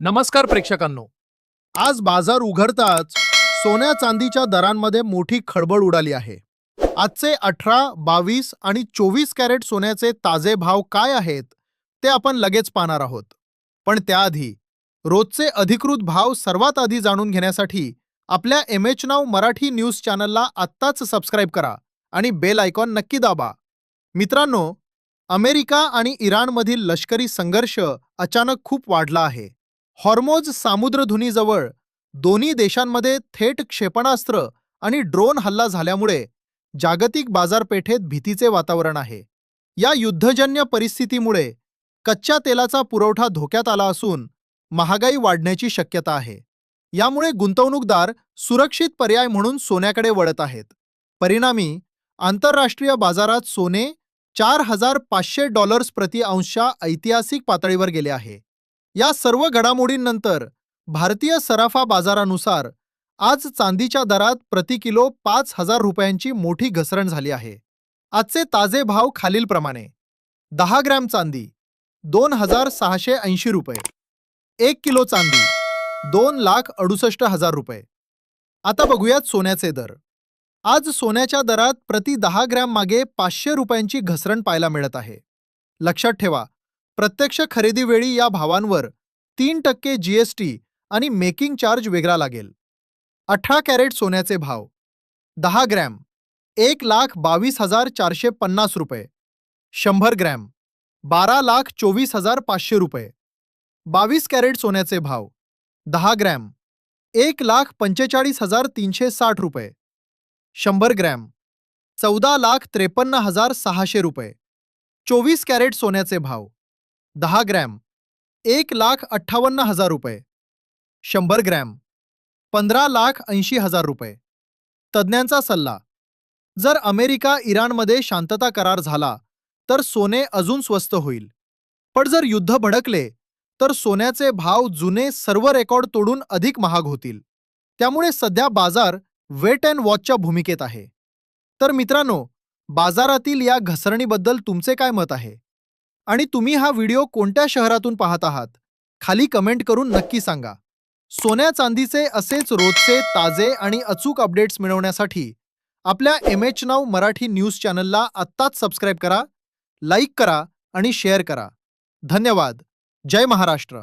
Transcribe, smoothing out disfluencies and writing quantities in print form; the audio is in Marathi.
नमस्कार प्रेक्षकांनो. आज बाजार उघडताच सोन्या चांदीच्या दरांमध्ये मोठी खळबळ उडाली आहे. आजचे 18, 22 आणि 24 कॅरेट सोन्याचे ताजे भाव काय आहेत ते आपण लगेच पाहणार आहोत. पण त्याआधी रोजचे अधिकृत भाव सर्वात आधी जाणून घेण्यासाठी आपल्या MH नाऊ मराठी न्यूज चॅनलला आत्ताच सबस्क्राईब करा आणि बेल आयकॉन नक्की दाबा. मित्रांनो, अमेरिका आणि इराणमधील लष्करी संघर्ष अचानक खूप वाढला आहे. हॉर्मोज सामुद्रधुनीजवळ दोन्ही देशांमध्ये थेट क्षेपणास्त्र आणि ड्रोन हल्ला झाल्यामुळे जागतिक बाजारपेठेत भीतीचे वातावरण आहे. या युद्धजन्य परिस्थितीमुळे कच्च्या तेलाचा पुरवठा धोक्यात आला असून महागाई वाढण्याची शक्यता आहे. यामुळे गुंतवणूकदार सुरक्षित पर्याय म्हणून सोन्याकडे वळत आहेत. परिणामी आंतरराष्ट्रीय बाजारात सोने $4,500 प्रति औंसच्या ऐतिहासिक पातळीवर गेले आहे. या सर्व घडामोडींनंतर भारतीय सराफा बाजारानुसार आज चांदीच्या दरात प्रति किलो 5,000 रुपयांची मोठी घसरण झाली आहे. आजचे ताजे भाव खालीलप्रमाणे: 10 ग्रॅम चांदी ₹2,680, 1 किलो चांदी ₹2,68,000. आता बघूयात सोन्याचे दर. आज सोन्याच्या दरात प्रति 10 ग्रॅम मागे 500 रुपयांची घसरण पाहायला मिळत आहे. लक्षात ठेवा, प्रत्यक्ष खरेदीवेळी या भावांवर 3% GST आणि मेकिंग चार्ज वेगळा लागेल. 18 कॅरेट सोन्याचे भाव: 10 ग्रॅम ₹1,22,450, 100 ग्रॅम ₹12,24,500, 22 कॅरेट सोन्याचे भाव: 10 ग्रॅम ₹1,45,360, 100 ग्रॅम ₹14,53,600, 24 कॅरेट सोन्याचे भाव: 10 ग्रॅम ₹1,58,000, 100 ग्रॅम ₹15,80,000. तज्ज्ञांचा सल्ला: जर अमेरिका इराणमध्ये शांतता करार झाला तर सोने अजून स्वस्त होईल. पण जर युद्ध भडकले तर सोन्याचे भाव जुने सर्व रेकॉर्ड तोडून अधिक महाग होतील. त्यामुळे सध्या बाजार वेट अँड वॉचच्या भूमिकेत आहे. तर मित्रांनो, बाजारातील या घसरणीबद्दल तुमचे काय मत आहे? आणि तुम्ही हा व्हिडिओ कोणत्या शहरातून पाहत आहात? खाली कमेंट करून नक्की सांगा. सोन्या चांदीचे असेच रोजचे ताजे आणि अचूक अपडेट्स मिळवण्यासाठी आपल्या MH नाऊ मराठी न्यूज चॅनलला आत्ताच सबस्क्राईब करा, लाईक करा आणि शेअर करा. धन्यवाद. जय महाराष्ट्र.